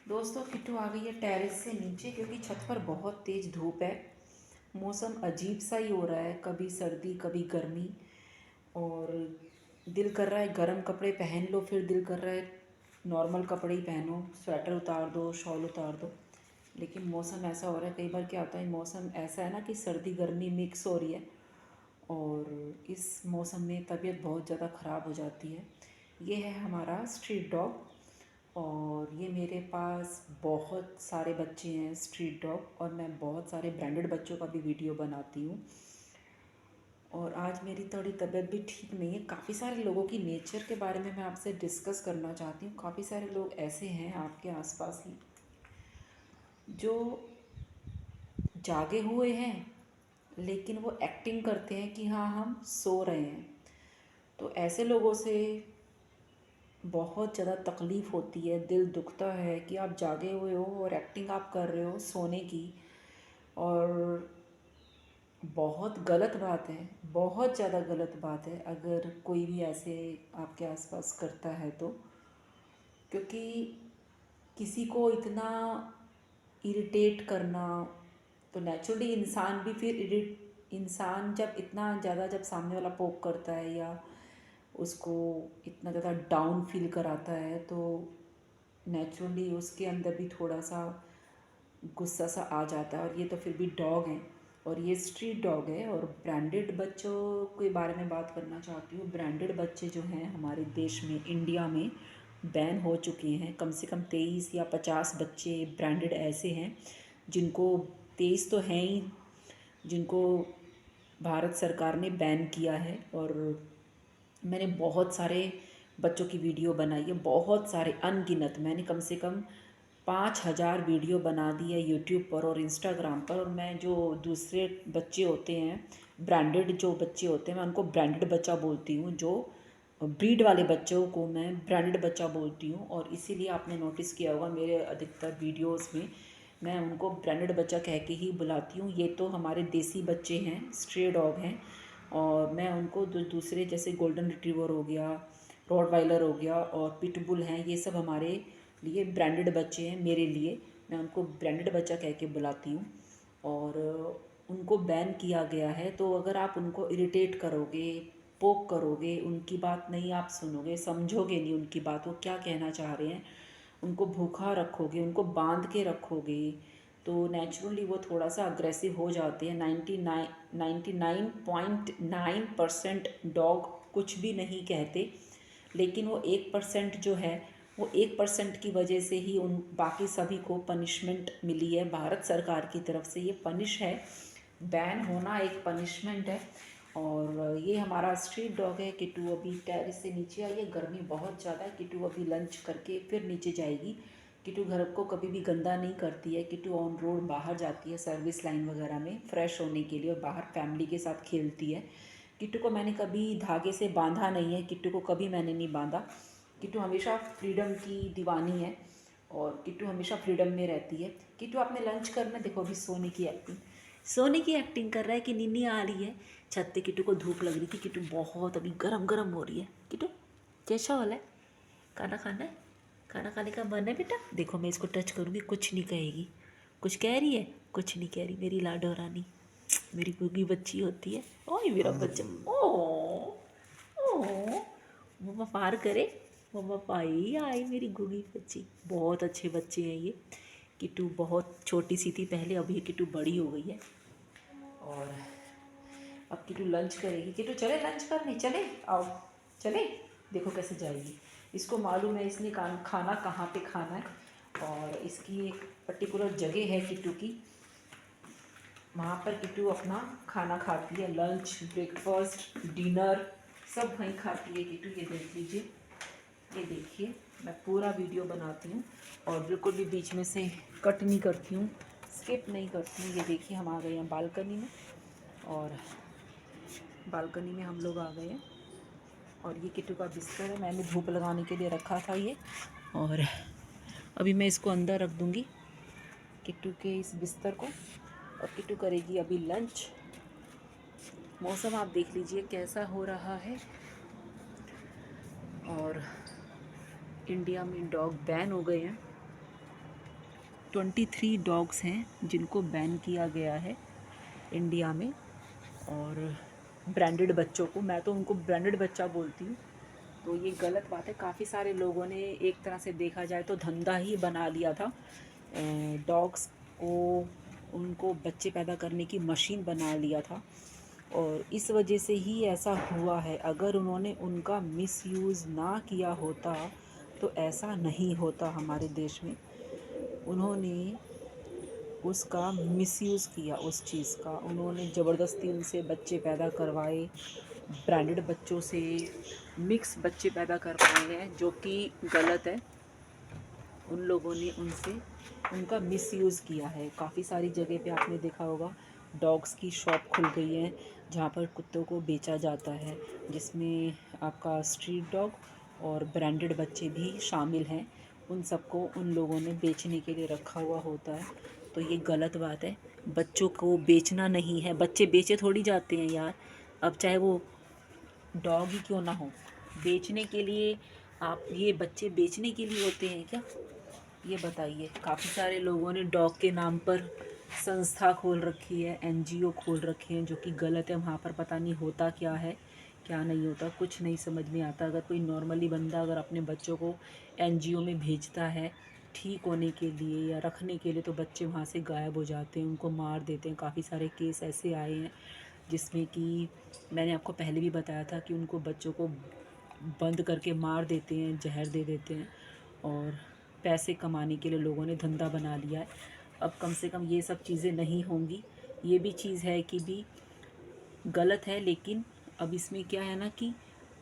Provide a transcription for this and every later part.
दोस्तों किट्टू आ गई है टेरेस से नीचे क्योंकि छत पर बहुत तेज़ धूप है। मौसम अजीब सा ही हो रहा है, कभी सर्दी कभी गर्मी। और दिल कर रहा है गर्म कपड़े पहन लो, फिर दिल कर रहा है नॉर्मल कपड़े ही पहनो, स्वेटर उतार दो, शॉल उतार दो। लेकिन मौसम ऐसा हो रहा है, कई बार क्या होता है मौसम ऐसा है ना कि सर्दी गर्मी मिक्स हो रही है और इस मौसम में तबीयत बहुत ज़्यादा ख़राब हो जाती है। ये है हमारा स्ट्रीट डॉग और ये मेरे पास बहुत सारे बच्चे हैं स्ट्रीट डॉग, और मैं बहुत सारे ब्रांडेड बच्चों का भी वीडियो बनाती हूँ। और आज मेरी थोड़ी तबीयत भी ठीक नहीं है। काफ़ी सारे लोगों की नेचर के बारे में मैं आपसे डिस्कस करना चाहती हूँ। काफ़ी सारे लोग ऐसे हैं आपके आसपास ही जो जागे हुए हैं लेकिन वो एक्टिंग करते हैं कि हाँ हम सो रहे हैं। तो ऐसे लोगों से बहुत ज़्यादा तकलीफ़ होती है, दिल दुखता है कि आप जागे हुए हो और एक्टिंग आप कर रहे हो सोने की। और बहुत गलत बात है, बहुत ज़्यादा गलत बात है अगर कोई भी ऐसे आपके आसपास करता है तो। क्योंकि किसी को इतना इरिटेट करना, तो नेचुरली इंसान भी फिर इंसान जब इतना ज़्यादा जब सामने वाला पोक करता है या उसको इतना ज़्यादा डाउन फील कराता है तो नेचुरली उसके अंदर भी थोड़ा सा गुस्सा सा आ जाता है। और ये तो फिर भी डॉग हैं और ये स्ट्रीट डॉग है। और ब्रांडेड बच्चों के बारे में बात करना चाहती हूँ। ब्रांडेड बच्चे जो हैं हमारे देश में, इंडिया में बैन हो चुके हैं। कम से कम 23 या 50 बच्चे ब्रांडेड ऐसे हैं जिनको, 23 तो हैं ही, जिनको भारत सरकार ने बैन किया है। और मैंने बहुत सारे बच्चों की वीडियो बनाई है, बहुत सारे अनगिनत। मैंने कम से कम 5,000 वीडियो बना दी है यूट्यूब पर और इंस्टाग्राम पर। और मैं जो दूसरे बच्चे होते हैं, ब्रांडेड जो बच्चे होते हैं, मैं उनको ब्रांडेड बच्चा बोलती हूँ। जो ब्रीड वाले बच्चों को मैं ब्रांडेड बच्चा बोलती हूँ। और इसीलिए आपने नोटिस किया होगा मेरे अधिकतर वीडियोस में मैं उनको ब्रांडेड बच्चा कह के ही बुलाती हूँ। ये तो हमारे देसी बच्चे हैं, स्ट्रे डॉग हैं। और मैं उनको दूसरे जैसे गोल्डन रिट्रीवर हो गया, रॉटवाइलर हो गया और पिटबुल हैं, ये सब हमारे लिए ब्रांडेड बच्चे हैं। मेरे लिए मैं उनको ब्रांडेड बच्चा कह के बुलाती हूँ। और उनको बैन किया गया है। तो अगर आप उनको इरिटेट करोगे, पोक करोगे, उनकी बात नहीं आप सुनोगे, समझोगे नहीं उनकी बात, वो क्या कहना चाह रहे हैं, उनको भूखा रखोगे, उनको बांध के रखोगे, तो नेचुरली वो थोड़ा सा अग्रेसिव हो जाते हैं। 99.9% डॉग कुछ भी नहीं कहते। लेकिन वो 1% जो है, वो 1% की वजह से ही उन बाकी सभी को पनिशमेंट मिली है भारत सरकार की तरफ से। ये पनिश है, बैन होना एक पनिशमेंट है। और ये हमारा स्ट्रीट डॉग है किट्टू। अभी टेरेस से नीचे आई है, गर्मी बहुत ज़्यादा है। किट्टू अभी लंच करके फिर नीचे जाएगी। किट्टू घर को कभी भी गंदा नहीं करती है। किट्टू ऑन रोड बाहर जाती है सर्विस लाइन वगैरह में फ़्रेश होने के लिए और बाहर फैमिली के साथ खेलती है। किट्टू को मैंने कभी धागे से बांधा नहीं है, किट्टू को कभी मैंने नहीं बांधा। किट्टू हमेशा फ्रीडम की दीवानी है और किट्टू हमेशा फ्रीडम में रहती है। किट्टू आपने लंच करना, देखो अभी सोने की एक्टिंग कर रहा है कि नीनी आ रही है। छत पे किट्टू को धूप लग रही थी। किट्टू बहुत अभी गरम गरम हो रही है। किट्टू कैसा वाला है? खाना खाना है? खाना खाने का मन है बेटा? देखो मैं इसको टच करूँगी, कुछ नहीं कहेगी। कुछ कह रही है? कुछ नहीं कह रही। मेरी लाडो रानी, मेरी गुगी बच्ची होती है। ओए मेरा बच्चा, ओ ओ मम्मा पार करे, मम्मा पाई आई मेरी गुगी बच्ची। बहुत अच्छे बच्चे हैं ये। किट्टू बहुत छोटी सी थी पहले, अभी किट्टू बड़ी हो गई है। और अब किट्टू लंच करेगी। किट्टू चले लंच करने, चले आओ, चले। देखो कैसे जाएगी, इसको मालूम है इसने खाना कहाँ पे खाना है। और इसकी एक पर्टिकुलर जगह है किट्टू की, वहाँ पर किट्टू अपना खाना खाती है। लंच, ब्रेकफास्ट, डिनर सब वहीं खाती है किट्टू। ये देख लीजिए, ये देखिए, मैं पूरा वीडियो बनाती हूँ और बिल्कुल भी बीच में से कट नहीं करती हूँ, स्किप नहीं करती हूँ। ये देखिए हम आ गए हैं बालकनी में, और बालकनी में हम लोग आ गए हैं। और ये किट्टू का बिस्तर है, मैंने धूप लगाने के लिए रखा था ये। और अभी मैं इसको अंदर रख दूँगी, किट्टू के इस बिस्तर को। और किट्टू करेगी अभी लंच। मौसम आप देख लीजिए कैसा हो रहा है। और इंडिया में डॉग बैन हो गए हैं। 23 डॉग्स हैं जिनको बैन किया गया है इंडिया में। और ब्रांडेड बच्चों को, मैं तो उनको ब्रांडेड बच्चा बोलती हूँ, तो ये गलत बात है। काफ़ी सारे लोगों ने एक तरह से देखा जाए तो धंधा ही बना लिया था डॉग्स को, उनको बच्चे पैदा करने की मशीन बना लिया था, और इस वजह से ही ऐसा हुआ है। अगर उन्होंने उनका मिसयूज़ ना किया होता तो ऐसा नहीं होता हमारे देश में। उन्होंने उसका मिसयूज़ किया, उस चीज़ का। उन्होंने ज़बरदस्ती उनसे बच्चे पैदा करवाए, ब्रांडेड बच्चों से मिक्स बच्चे पैदा करवाए हैं, जो कि गलत है। उन लोगों ने उनसे उनका मिसयूज़ किया है। काफ़ी सारी जगह पे आपने देखा होगा डॉग्स की शॉप खुल गई है जहाँ पर कुत्तों को बेचा जाता है, जिसमें आपका स्ट्रीट डॉग और ब्रांडेड बच्चे भी शामिल हैं। उन सबको उन लोगों ने बेचने के लिए रखा हुआ होता है, तो ये गलत बात है। बच्चों को बेचना नहीं है, बच्चे बेचे थोड़ी जाते हैं यार। अब चाहे वो डॉग ही क्यों ना हो, बेचने के लिए, आप ये बच्चे बेचने के लिए होते हैं क्या? ये बताइए। काफ़ी सारे लोगों ने डॉग के नाम पर संस्था खोल रखी है, एनजीओ खोल रखे हैं, जो कि गलत है। वहाँ पर पता नहीं होता क्या है, क्या नहीं होता, कुछ नहीं समझ में आता। अगर कोई नॉर्मली बंदा अगर अपने बच्चों को एनजीओ में भेजता है ठीक होने के लिए या रखने के लिए, तो बच्चे वहाँ से गायब हो जाते हैं, उनको मार देते हैं। काफ़ी सारे केस ऐसे आए हैं जिसमें कि मैंने आपको पहले भी बताया था कि उनको बच्चों को बंद करके मार देते हैं, जहर दे देते हैं, और पैसे कमाने के लिए लोगों ने धंधा बना लिया है। अब कम से कम ये सब चीज़ें नहीं होंगी। ये भी चीज़ है कि भी गलत है, लेकिन अब इसमें क्या है ना कि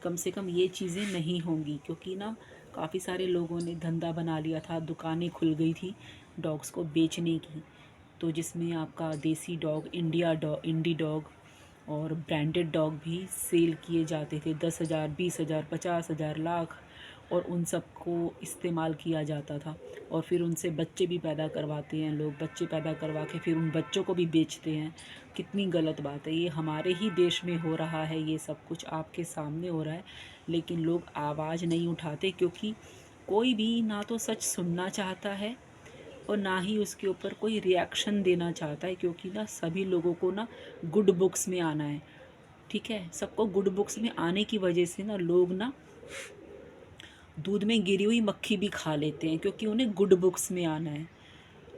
कम से कम ये चीज़ें नहीं होंगी, क्योंकि ना काफ़ी सारे लोगों ने धंधा बना लिया था, दुकानें खुल गई थी डॉग्स को बेचने की, तो जिसमें आपका देसी डॉग, इंडी डॉग और ब्रांडेड डॉग भी सेल किए जाते थे। 10,000, 20,000, 50,000, लाख, और उन सब को इस्तेमाल किया जाता था। और फिर उनसे बच्चे भी पैदा करवाते हैं लोग, बच्चे पैदा करवा के फिर उन बच्चों को भी बेचते हैं। कितनी गलत बात है। ये हमारे ही देश में हो रहा है, ये सब कुछ आपके सामने हो रहा है, लेकिन लोग आवाज़ नहीं उठाते, क्योंकि कोई भी ना तो सच सुनना चाहता है और ना ही उसके ऊपर कोई रिएक्शन देना चाहता है, क्योंकि ना सभी लोगों को ना गुड बुक्स में आना है। ठीक है, सबको गुड बुक्स में आने की वजह से ना लोग ना दूध में गिरी हुई मक्खी भी खा लेते हैं, क्योंकि उन्हें गुड बुक्स में आना है।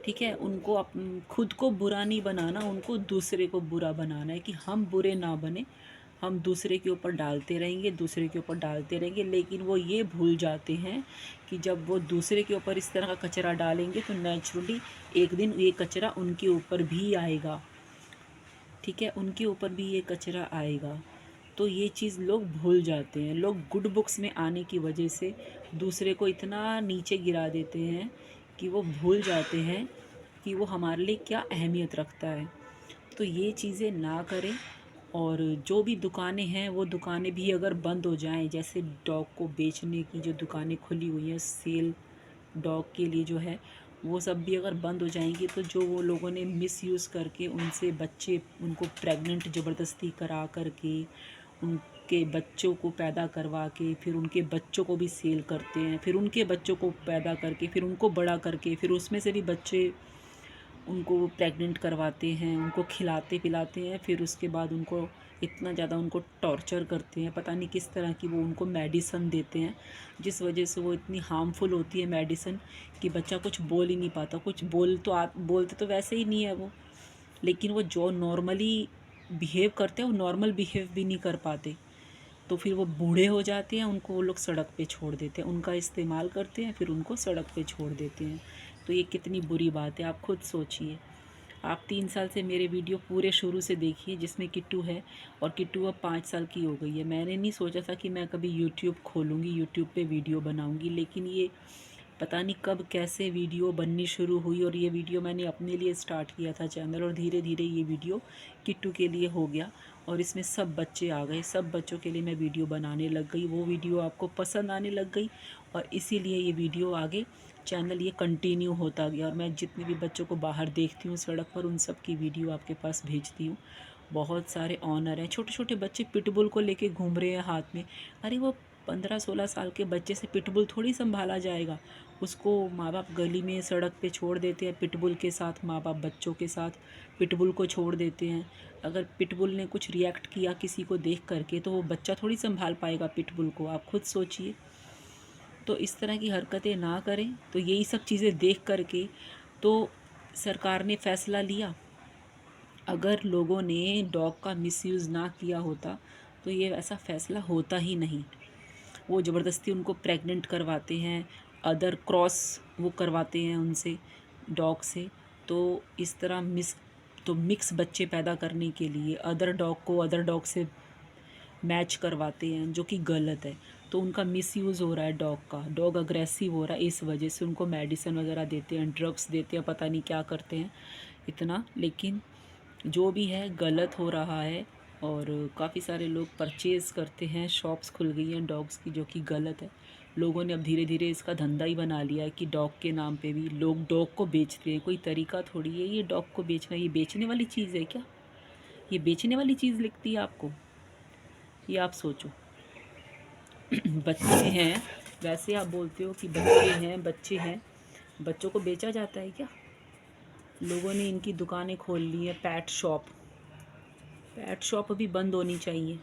ठीक है, उनको खुद को बुरा नहीं बनाना, उनको दूसरे को बुरा बनाना है कि हम बुरे ना बने। हम दूसरे के ऊपर डालते रहेंगे, दूसरे के ऊपर डालते रहेंगे, लेकिन वो ये भूल जाते हैं कि जब वो दूसरे के ऊपर इस तरह का कचरा डालेंगे तो नेचुरली एक दिन ये कचरा उनके ऊपर भी आएगा। ठीक है, उनके ऊपर भी ये कचरा आएगा। तो ये चीज़ लोग भूल जाते हैं। लोग गुड बुक्स में आने की वजह से दूसरे को इतना नीचे गिरा देते हैं कि वो भूल जाते हैं कि वो हमारे लिए क्या अहमियत रखता है। तो ये चीज़ें ना करें। और जो भी दुकानें हैं वो दुकानें भी अगर बंद हो जाएं, जैसे डॉग को बेचने की जो दुकानें खुली हुई हैं सेल डॉग के लिए जो है, वो सब भी अगर बंद हो जाएंगी, तो जो वो लोगों ने मिसयूज़ करके उनसे बच्चे, उनको प्रेग्नेंट ज़बरदस्ती करा करके उनके बच्चों को पैदा करवा के फिर उनके बच्चों को भी सेल करते हैं, फिर उनके बच्चों को पैदा करके फिर उनको बड़ा करके फिर उसमें से भी बच्चे उनको प्रेग्नेंट करवाते हैं, उनको खिलाते पिलाते हैं, फिर उसके बाद उनको इतना ज़्यादा उनको टॉर्चर करते हैं, पता नहीं किस तरह की वो उनको मेडिसन देते हैं, जिस वजह से वो इतनी हार्मफुल होती है मेडिसन कि बच्चा कुछ बोल ही नहीं पाता। कुछ बोलते तो वैसे ही नहीं है वो, लेकिन वो जो नॉर्मली बिहेव करते हैं वो नॉर्मल बिहेव भी नहीं कर पाते। तो फिर वो बूढ़े हो जाते हैं, उनको वो लोग सड़क पे छोड़ देते हैं, उनका इस्तेमाल करते हैं, फिर उनको सड़क पे छोड़ देते हैं। तो ये कितनी बुरी बात है, आप खुद सोचिए। आप 3 साल से मेरे वीडियो पूरे शुरू से देखिए, जिसमें किट्टू है, और किट्टू अब 5 साल की हो गई है। मैंने नहीं सोचा था कि मैं कभी यूट्यूब खोलूँगी, यूट्यूब पे वीडियो बनाऊँगी, लेकिन ये पता नहीं कब कैसे वीडियो बननी शुरू हुई, और ये वीडियो मैंने अपने लिए स्टार्ट किया था चैनल, और धीरे धीरे ये वीडियो किट्टू के लिए हो गया, और इसमें सब बच्चे आ गए। सब बच्चों के लिए मैं वीडियो बनाने लग गई। वो वीडियो आपको पसंद आने लग गई, और इसीलिए ये वीडियो आगे चैनल ये कंटिन्यू होता गया, और मैं जितने भी बच्चों को बाहर देखती हूँ सड़क पर, उन सब की वीडियो आपके पास भेजती हूँ। बहुत सारे ऑनर हैं, छोटे छोटे बच्चे पिटबुल को लेके घूम रहे हैं हाथ में। अरे वो 15-16 साल के बच्चे से पिटबुल थोड़ी संभाला जाएगा। उसको माँ बाप गली में सड़क पे छोड़ देते हैं पिटबुल के साथ, माँ बाप बच्चों के साथ पिटबुल को छोड़ देते हैं। अगर पिटबुल ने कुछ रिएक्ट किया किसी को देख करके तो वो बच्चा थोड़ी संभाल पाएगा पिटबुल को, आप खुद सोचिए। तो इस तरह की हरकतें ना करें। तो यही सब चीज़ें देख करके तो सरकार ने फ़ैसला लिया। अगर लोगों ने डॉग का मिसयूज़ ना किया होता तो ये ऐसा फ़ैसला होता ही नहीं। वो ज़बरदस्ती उनको प्रेग्नेंट करवाते हैं, अदर क्रॉस वो करवाते हैं उनसे, डॉग से। तो इस तरह मिक्स बच्चे पैदा करने के लिए अदर डॉग को अदर डॉग से मैच करवाते हैं, जो कि गलत है। तो उनका मिसयूज़ हो रहा है डॉग का, डॉग अग्रेसिव हो रहा है, इस वजह से उनको मेडिसिन वगैरह देते हैं, ड्रग्स देते हैं, पता नहीं क्या करते हैं इतना। लेकिन जो भी है गलत हो रहा है और काफ़ी सारे लोग परचेज़ करते हैं, शॉप्स खुल गई हैं डॉग्स की, जो कि गलत है। लोगों ने अब धीरे धीरे इसका धंधा ही बना लिया है कि डॉग के नाम पे भी लोग डॉग को बेचते हैं। कोई तरीका थोड़ी है ये डॉग को बेचना, ये बेचने वाली चीज़ है क्या? ये बेचने वाली चीज़ लगती है आपको? ये आप सोचो। बच्चे हैं, वैसे आप बोलते हो कि बच्चे हैं, बच्चों को बेचा जाता है क्या? लोगों ने इनकी दुकानें खोल ली हैं, पेट शॉप अभी बंद होनी चाहिए।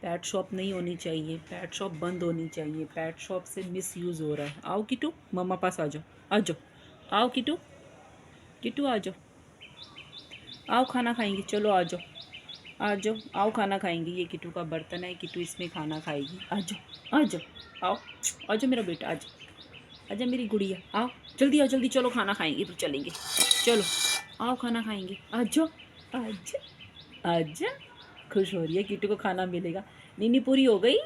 पेट शॉप नहीं होनी चाहिए, पेट शॉप बंद होनी चाहिए। पेट शॉप से मिसयूज़ हो रहा है। आओ किटू, मम्मा पास आ जाओ, आ जाओ, आओ किटू, किटू आ जाओ, आओ खाना खाएंगे, चलो आ जाओ, आ जाओ, आओ खाना खाएंगे। ये किटू का बर्तन है, किटू इसमें खाना खाएगी। आ जाओ, आ जाओ, आओ, आ जाओ मेरा बेटा, आ जाओ, आ जाओ मेरी गुड़िया, आओ जल्दी, आओ जल्दी, चलो खाना खाएंगे फिर चलेंगे, चलो आओ खाना खाएंगे, आ जाओ, आ जाओ, आ जाओ। खुश हो रही है, किटू को खाना मिलेगा। नीनी पूरी हो गई,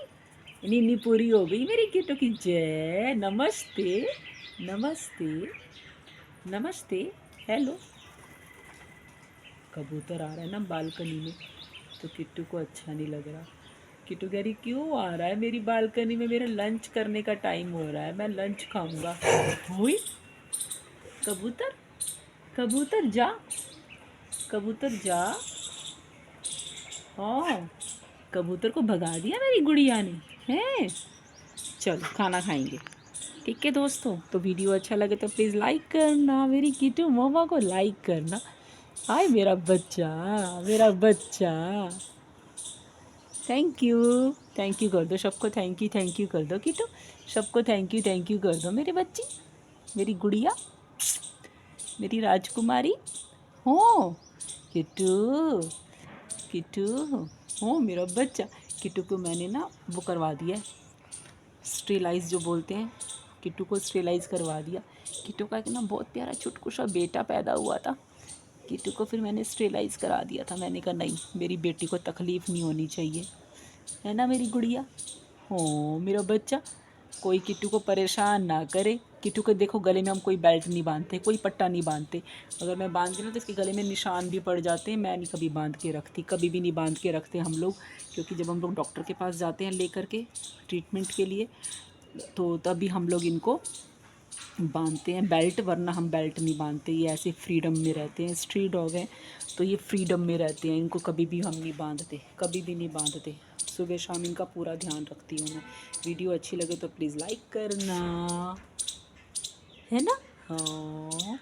नीनी पूरी हो गई मेरी किटू की। जय नमस्ते, नमस्ते, नमस्ते, हेलो। कबूतर आ रहा है ना बालकनी में, तो किट्टू को अच्छा नहीं लग रहा। किट्टू कह रही क्यों आ रहा है मेरी बालकनी में, मेरा लंच करने का टाइम हो रहा है, मैं लंच खाऊंगा। हुई कबूतर, कबूतर जा, कबूतर जा। हाँ, कबूतर को भगा दिया मेरी गुड़िया ने, हैं। चलो खाना खाएंगे। ठीक है दोस्तों, तो वीडियो अच्छा लगे तो प्लीज़ लाइक करना, मेरी किटू मम्मा को लाइक करना। हाय मेरा बच्चा, मेरा बच्चा। थैंक यू कर दो सबको, थैंक यू कर दो किटू, सबको थैंक यू कर दो मेरे बच्ची, मेरी गुड़िया, मेरी राजकुमारी। हो किटू, किटू, हो मेरा बच्चा। किटू को मैंने ना वो करवा दिया है, स्टेलाइज जो बोलते हैं, किट्टू को स्टेलाइज करवा दिया। किट्टू का एक ना बहुत प्यारा छुटकू सा बेटा पैदा हुआ था, किट्टू को फिर मैंने स्टेलाइज करा दिया था। मैंने कहा नहीं, मेरी बेटी को तकलीफ़ नहीं होनी चाहिए, है ना मेरी गुड़िया। हो मेरा बच्चा, कोई किट्टू को परेशान ना करे। किट्टू को देखो गले में हम कोई बेल्ट नहीं बांधते, कोई पट्टा नहीं बांधते। अगर मैं बांध दी ना तो इसके गले में निशान भी पड़ जाते हैं। मैं नहीं कभी बांध के रखती, कभी भी नहीं बांध के रखते हम लोग, क्योंकि जब हम लोग डॉक्टर के पास जाते हैं लेकर के ट्रीटमेंट के लिए, तो तभी हम लोग इनको बांधते हैं बेल्ट, वरना हम बेल्ट नहीं बांधते। ये ऐसे फ्रीडम में रहते हैं, स्ट्रीट डॉग हैं तो ये फ्रीडम में रहते हैं, इनको कभी भी हम नहीं बांधते, कभी भी नहीं बांधते। सुबह शाम इनका पूरा ध्यान रखती हूँ मैं। वीडियो अच्छी लगे तो प्लीज़ लाइक करना, है ना। हाँ।